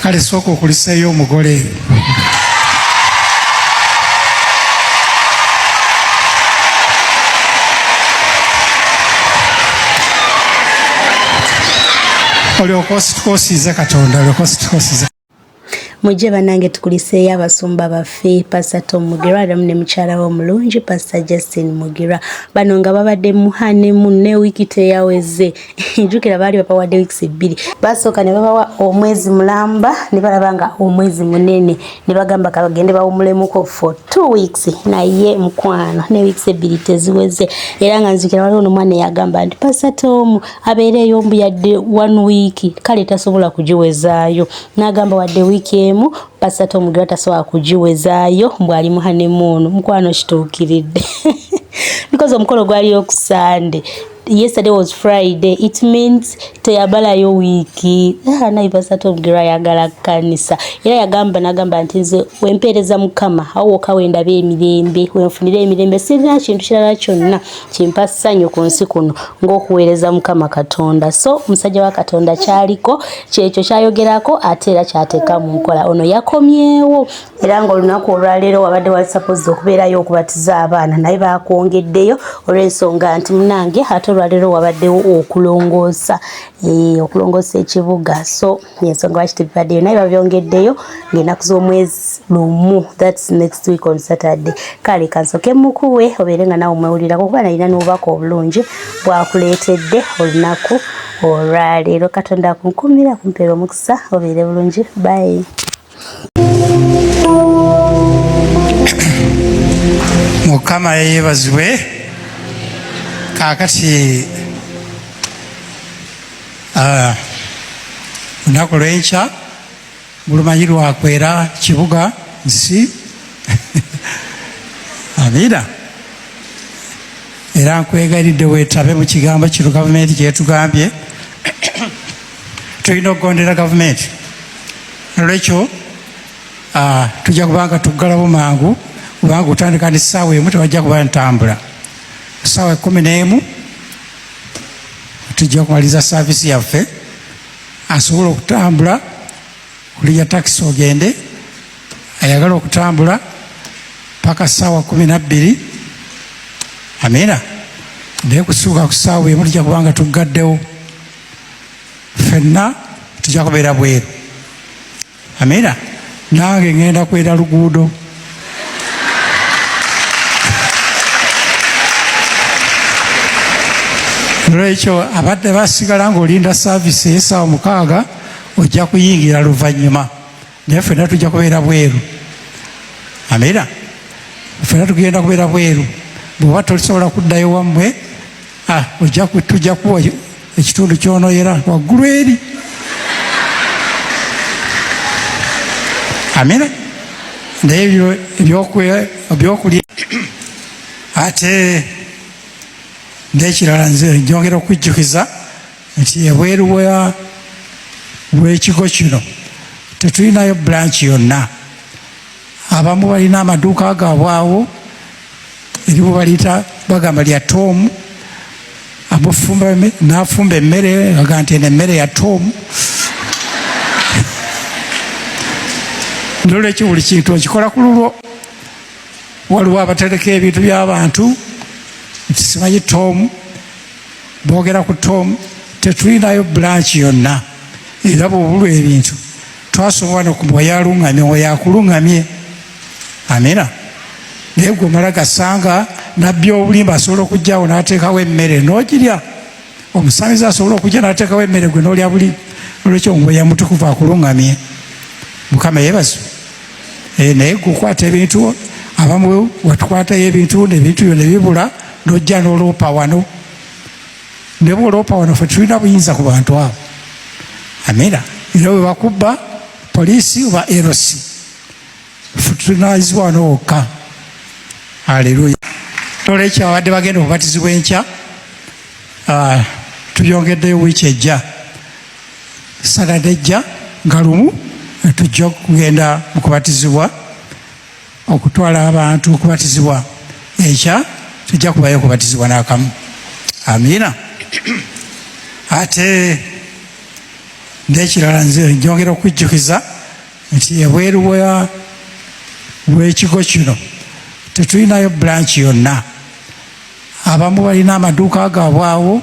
kale sooka okuliseeyo omugole. olyoka ositukoosiize Katonda, olyoka ositukoosiize. Mujje banange tukuliseeyo abasumba baffe Pastor Tom Mugira adamu ne mukyala we omulungi Pastor Justin Mugira. Bano nga babadde muhanemu ne wiiki teyaweze. Njukira baali bapawadde wiiki 2. Basooka ne babawa omwezi mulamba ne balaba nga omwezi munene ne bagamba kabagende bawumulemuko for 2 weeks naye mukwano ne wiiki 2 teziweze. Era nga nzikira waliwo n'omwana yagamba nti Pastor Tom abeereyo mbu yadde 1 week kale tasobola kugiwezaayo. N'agamba wadde wiiki Pastor Tom Mugira tasobola kugiwezaayo mbw ali mu honeymoon. Mukwano kituukiridde because omukolo gwali ku Sunday. Yesterday was Friday. It means teyabalayo wiki. Naye Pastor Tom Mugira yagala kanisa. Era nagamba nti nze wempeereza Mukama awoka wendaba emirembe wenfunira emirembe sirina kintu kirala kyonna kimpa ssanyu ku nsi kuno ng'okuweereza Mukama Katonda. So musajja wa Katonda kyaliko kyekyo kyayogerako ate era kyateeka mu nkola. Ono yakomyewo era ng'olunaku olwaleero wabadde wali supposed okubeerayo okubatiza abaana naye baakwongeddeyo olw'ensonga nti munange ate olwaleero wabaddewo okulongoosa ekibuga. So yensonga lwaki tebibaddeyo naye babyongeddeyo ng'ennaku z'omwezi lumu, that's next week on Saturday. Kale kansoke mukuwe obeere nga nawe mwewulirako kuba nalina n'obubaka obulungi bwakuleetedde olunaku olwaleero. Katonda akunkumira kumpeera omukisa obeere bulungi. Bye. Mukama yeebazibwe. Kaakati lunaku lw'enkya mulumanyi lwakwera kibuga nsi amina. Era nkwegayiridde weetabe mu kigambo kino gavumenti kyetugambye tulina okugondera gavumenti. Olwekyo tujja kubanga tuggalawo mangu kubanga otandika ndi ssaawa emu tewajja kuba ntambula. Ssaawa 11 tujja kumaliza saavisi yaffe. Asobola okutambula kuliya takisi ogende, ayagala okutambula paka ssaawa 12. Amina. Naye kusuuka ku ssaawa emu tujja kubanga tuggaddewo. Ffenna tujja kubeera bweru. Amina. Nange ngenda kwera luguudo. Lwekyo abadde basigala ng'olinda saavisi ey'essaawa 6 ojja kuyingira luvannyuma. Naye ffenna tujja kubeera bweru. Amina. Ffenna tugenda kubeera bweru. Bw'oba tosobola kuddayo wammwe tujja kuwa ekitundu ky'onoyera waggulu eri. Amina. Naye ebyokulya ate n'ekirala nze njongera okujjukiza nti ebweru w'ekigo kino tetulinayo branch yonna. Abamu balina amaduuka gaabwe awo eribo baliyita bagamba lya Tom. N'afumba emmere aga nti eno emmere ya Tom. Nolwekyo buli kintu okikola ku lulwo. Waliwo abatereka ebintu by'abantu nti simanyi Tom, boogera ku Tom. Tetulinayo branch yonna. Era bw'obulwa ebintu twasobola nokumwa yaluŋŋamye weyakuluŋŋamye. Amina. Naye gwe omala gasanga nabbi obulimba asobola okujjawo n'ateekawo emmere n'ogirya. Omusamizi asobola okujja n'ateekawo emmere gwe n'olya buli. Olwekyo ngwe yamutukuvu akuluŋŋamye. Mukama yeebazibwe. Naye gwe okwata ebintu abamu watukwatayo ebintu n'ebintu byo ne bibula n'ojja n'oloopa wano. Ne bw'oloopa wano ffe tulina buyinza ku bantu abo. Amina. Era bwe bakubba poliisi oba LC ffe tunaayizibwa wano wokka. Haleluya. Olwekyo abadde bagenda okubatizibwa enkya tubyongeddeyo wiiki ejja. Saturday ejja nga lumu tujja kugenda mu kubatizibwa, okutwala abantu okubatizibwa. Enkya tujja kubayo okubatizibwa n'akamu. Amina. Ate n'ekirala nze njongera okujjukiza nti ebweru w'ekigo kino tetulinayo branch yonna. Abamu balina amaduuka gaabwawo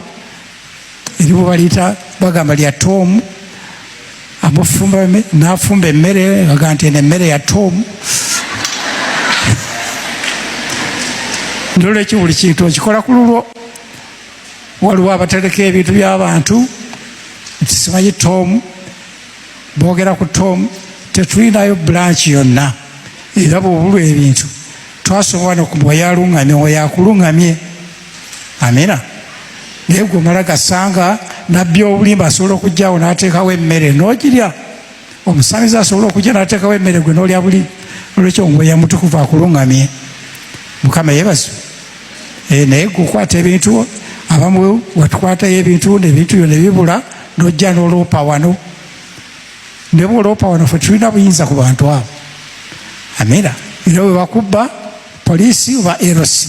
eribo baliyita bagamba lya Tom, n'afumba emmere aga nti eno emmere ya Tom. Nolwekyo buli kintu okikola ku lulwo. Waliwo abatereka ebintu by'abantu nti simanyi Tom, boogera ku Tom, tetulinayo branch yonna. Era bw'obulwa ebintu twasoma wano ku bweyalungamye weyakulungamye. Amina. Naye gwe omala gasanga nabbi obulimba asobola okujjawo n'ateekawo emmere n'ogirya. Omusamizi asobola okujja n'ateekawo emmere gwe n'olya buli. Olwekyo ngwe yamutukuvu akulungamye. Mukama yeebazibwe. Naye gwe okwata ebintu, abamu wetukwatayo ebintu n'ebintu byo ne bibula n'ojja n'oloopa wano. Ne bw'oloopa wano ffe tulina buyinza ku bantu abo. Amina. Era bwe bakubba poliisi oba LC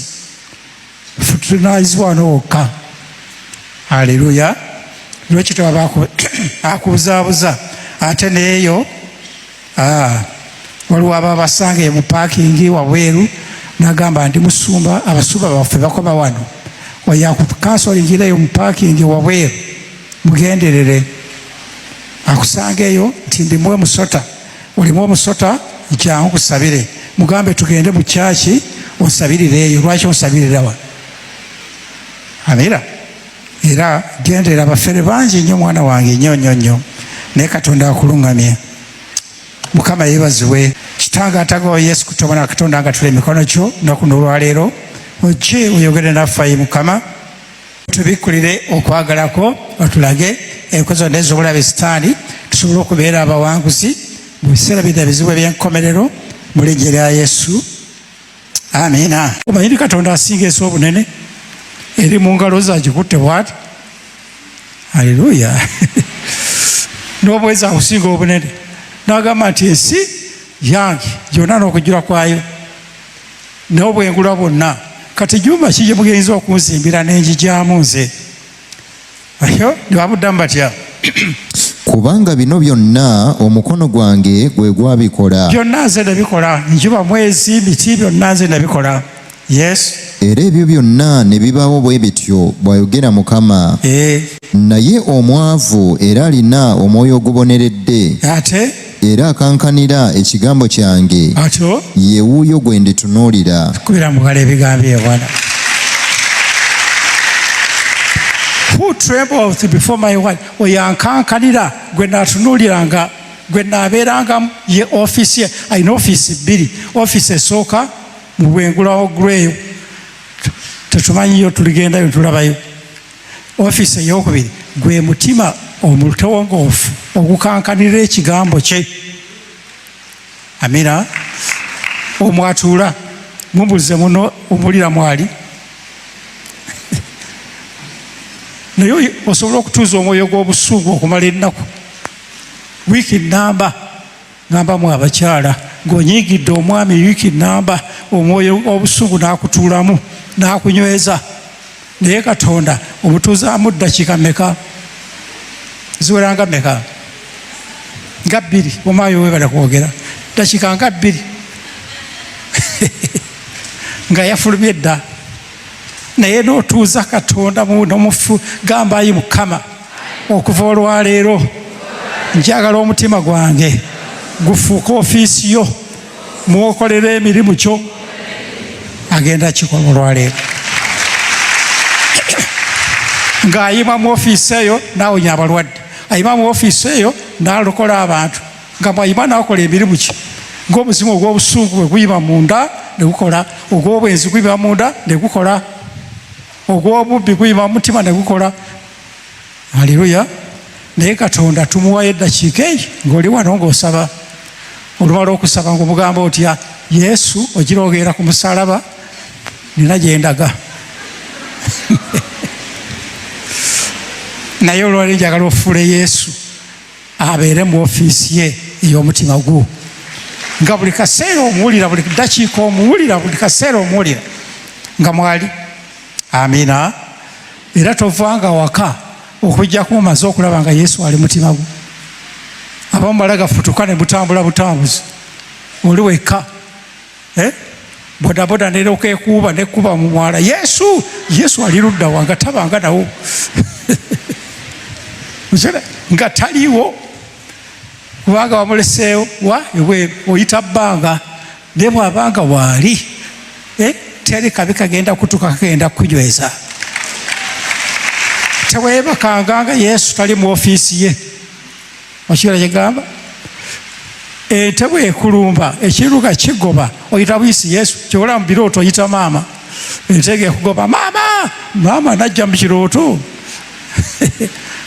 ffe tunaayizibwa wano wokka. Haleluya. Lwekyo tewaba akubuzaabuza. Ate neeyo waliwo aba basanga mu paakingi wabweru n'agamba ndi musumba, abasumba baffe bakoma wano, oyakukansolingireyo mu paakingi wabweru, mugenderere. Akusanga eyo nti ndimuwe musota, olimu omusota jangu kusabire, mugambe tugende mu kyaki onsabirireeyo. Lwaki onsabirira wa? Amira. Era gendera abafere bangi nnyo mwana wange, nnyo naye Katonda akulungamye. Mukama yeebazibwe. Kitanga atagawo Yesu kutobona Katonda nga tula emikono kyo nakuno olwaleero ojje oyogere naffe. Mukama tubikkulire okwagalako, otulage enkozo n'ez'obulabe Sitaani, tusobole okubeera abawanguzi mu biseera bino ebizibu eby'enkomerero mu linnya lya Yesu. Amiina. Omanyi Katonda asinga esi obunene, eri mu ngalo ze agikutte bw'ati. Haleluya. N'obwezi akusinga obunene n'agamba nti ensi yange gyonna n'okujjula kwayo n'obwengula bwonna, kati jjumba ki gye mugenza okunzimbira n'enjigyamu nze? Ayo ne bamuddamu batya? Kubanga bino byonna omukono gwange gwe gwabikola. Byonna nze nabikola, njuba, mwezi, miti, byonna nze nabikola. Yes. Era ebyo byonna ne bibaawo bwe bityo bw'ayogera Mukama. Naye omwavu era alina omwoyo oguboneredde, ate era akankanira ekigambo kyange, atyo ye wuuyo gwe nditunuulira. Kubira mugala ebigambo ebyo bwana. Who trembles before my word? Oyo ankankanira gwe naatunuuliranga, gwe naabeerangamu ye ofiisi ye. Alina ofiisi bbiri. Ofiisi esooka mu bwengula ogweyo, tetumanyiyo tuligendayo tulabayo. Ofiisi ey'okubiri gwe mutima omutongoofu ogukankanira ekigambo kye. Amina. Omwatuula mumbulize muno omulira mwali. Naye osobola okutuuza omwoyo gw'obusungu okumala ennaku, wiiki nnamba, ngambamu abakyala, ng'onyiigidde omwami wiiki nnamba, omwoyo obusungu n'akutuulamu n'akunyweza. Naye Katonda obutuuzaamu ddakiika mmeka? Ziwera nga mmeka? Nga bbiri. Omaayo webala kwogera. Ddakiika nga bbiri nga yafulumye dda. Naye n'otuuza Katonda n'omufu, gamba ayi Mukama, okuva olwaleero njagala omutima gwange gufuuka ofiisi yo mwokolera emirimu kyo. Agenda kikola olwaleero. Ng'ayima mu ofiisi eyo n'awonya abalwadde, ayima mu ofiisi eyo n'alokola abantu, nga mwayima n'akola emirimu ki? Ng'omuzimu ogw'obusungu bwe guyima munda ne gukola, ogw'obwenzi guyima munda ne gukola, ogw'obubbi guyima mu mutima ne gukola. Haleluya. Naye Katonda tumuwayo eddakiika eyo ng'oli wano ng'osaba. Olumala okusaba ng'omugamba otya, Yesu ogira ogenda ku musalaba, nina gye ndaga. Naye olwaleero njagala ofuule Yesu abeere mu ofiisi ye ey'omutima gwo, nga buli kaseera omuwulira, buli ddakiika omuwulira, buli kaseera omuwulira nga mwali. Amiina. Era tovanga waka okujja kumaze okulaba nga Yesu ali mutima gwo. abamu balagafutuka ne butambula butambuzi oli wekka bodaboda neroka ekuuba nekuba mu mwala yesu ali ludda wa nga tabanga nawo nga taliwo kubanga wamuleseewo ebweru oyita bbanga naye bwabanga waali teri kabi kagenda kutuka kagenda kunyweza. Teweebakanga nga Yesu tali mu ofiisi ye. Okibala kye gamba? Ente bwekulumba ekiruka kigoba oyita buyisi Yesu, kyola mu birooto oyita maama. Ente ekugoba maama najja mu kirooto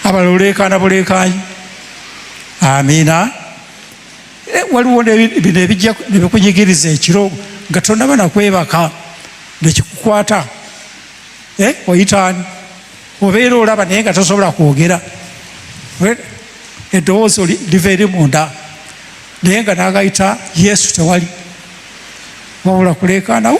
abalala oleekaana buleekaanyi. Amiina. Waliwo bino ebijja ne bikunyigiriza ekiro nga tonnaba nakwebaka nekikukwata oyitaani obeera olaba naye nga tosobola kwogera eddoboozi liva eri munda naye nga nagayita Yesu tewali wabula kuleekaana.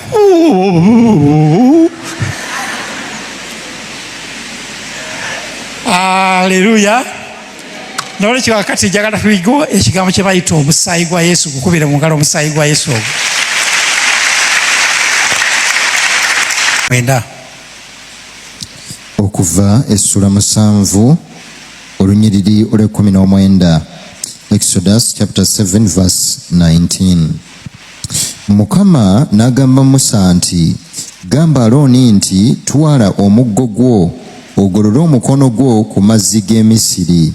Aleluya. Nolwekyo kakati njagala tuyigo ekigambo kye bayita omusaayi gwa Yesu, gukubire mu ngalo omusaayi gwa Yesu ogwo. Okuva essula 7 olunyiriri olw'19. Exodus chapter 7 verse 19. Mukama n'agamba Musa nti, gamba Alooni nti, twala omuggo gwo ogolole omukono gwo ku mazzi g'e Misiri,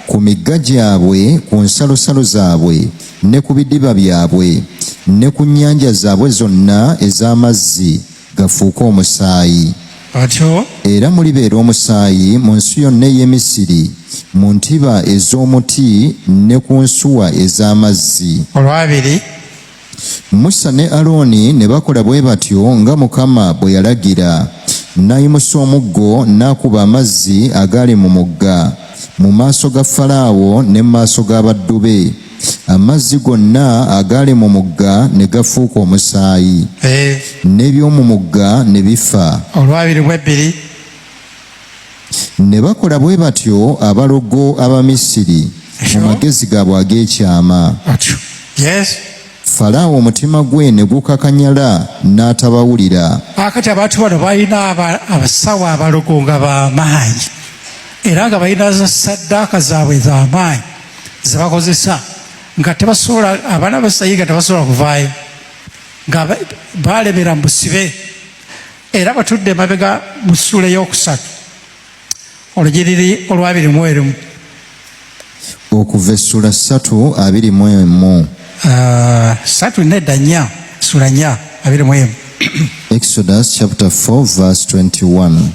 ku migga gyabwe, ku nsalosalo zaabwe, ne ku bidiba byabwe, ne ku nnyanja zaabwe zonna ez'amazzi gafuuke omusaayi. Era mulibeera omusaayi mu nsi yonna ey'e Misiri, mu ntiba ez'omuti ne ku nsuwa ez'amazzi. Musa ne Alooni ne bakola bwe batyo nga Mukama bwe yalagira. N'ayimusa omuggo n'akuba amazzi agaali mu mugga mu maaso ga Falaawo ne mu maaso g'abaddu be. Amazzi gonna agaali mu mugga ne gafuuka omusaayi, n'eby'omu mugga ne bifa. Ne bakola bwe batyo abalogo Abamisiri mu magezi gaabwe ag'ekyama. Falaawo omutima gwe ne gukakanyala n'atabawulira. Akati abantu bano balina abasawo abalogo nga b'amaanyi era nga balina ssaddaaka zaabwe z'amaanyi ze bakozesa nga tebasobola, abaana basayi nga tebasobola kuvaayo nga balemera mu busibe, era batudde emabega mu ssula ey'okusatu olunyiriri olw'21. Okuva essula 3:21. 3 nedda 4 ssula 4:21. Exodus chapter 4 verse 21.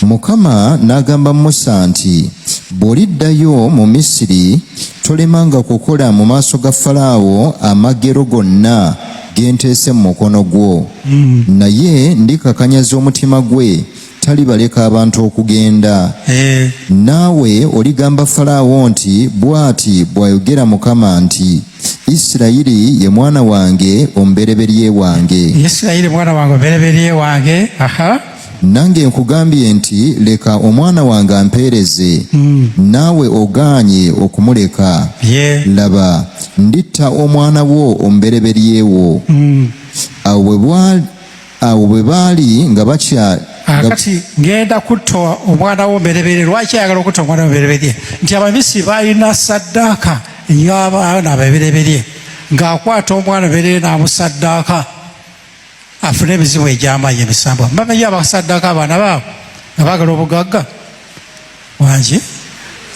Mukama n'agamba Musa nti, bw'oliddayo mu Misiri tolemanga kukola mu maaso ga Falaawo amagero gonna ge nteese mu mukono gwo, naye ndikakanyaza omutima gwe, talibaleka abantu okugenda. Naawe oligamba Falaawo nti, bw'ati bw'ayogera Mukama nti, Isirayiri ye mwana wange omubereberye wange. Isirayiri mwana wange omubereberye wange. Nange nkugambye nti, leka omwana wange ampeereze, naawe ogaanye okumuleka. Laba, nditta omwana wo omubereberye wo. Awo bwe baali nga bakya kati ngenda kutta omwana wo omubereberye. Lwaki ayagala okutta omwana omubereberye? Nti Abamisiri balina ssaddaaka ey'abaana ababereberye, ng'akwata omwana omubereberye n'amusaddaaka afune emizimu egy'amaanyi emisambo. Bamenye abasaddaaka abaana baabwe nga baagala obugagga wangi.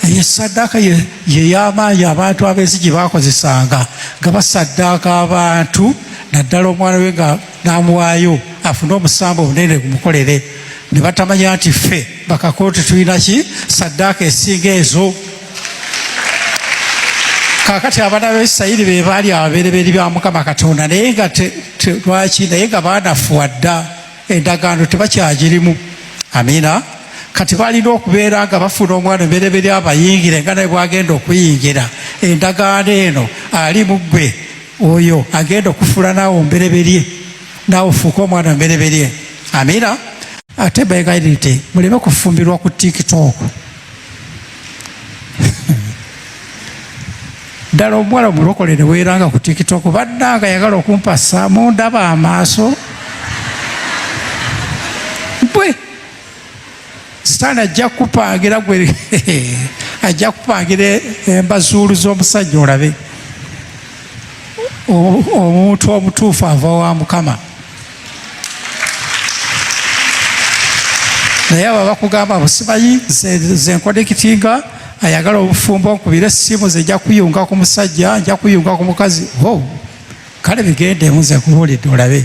Eyo saddaaka ye y'amaanyi abantu abeesi gye baakozesanga nga basaddaaka abantu, naddala omwana we nga n'amuwaayo afune omusambo obunene gumukolere. Ne batamanya nti ffe bakakooti tulina ki saddaaka esinga ezo. Kaakati abaana b'Isirayiri be baali ababereberye bya Mukama Katonda, naye nga lwaki naye nga baanafuwa dda, endagaano tebakyagirimu. Amiina. Kati balina okubeera nga bafuna omwana omubereberye abayingire nga naye bw'agenda okuyingira. Endagaano eno ali mu ggwe, oyo agenda okufuula naawe omubereberye, naawe ofuuke omwana omubereberye. Amiina. Ate beegayirire muleme kufumbirwa ku TikTok. ddala omuwala omulokole ne weeranga ku tiktok bannanga yagala okumpasa mundaba amaaso bwe sitaani ajja kupangira gwe ajja kupangira embazuulu z'omusajja olabe omuntu omutuufu ava wa Mukama. naye abo bakugamba busimanyi zenkonekitinga ayagala obufumbo nkubira essimu zijja kuyunga ku musajja nja kuyunga ku mukazi kale bigendemu nze kubuulidde olabe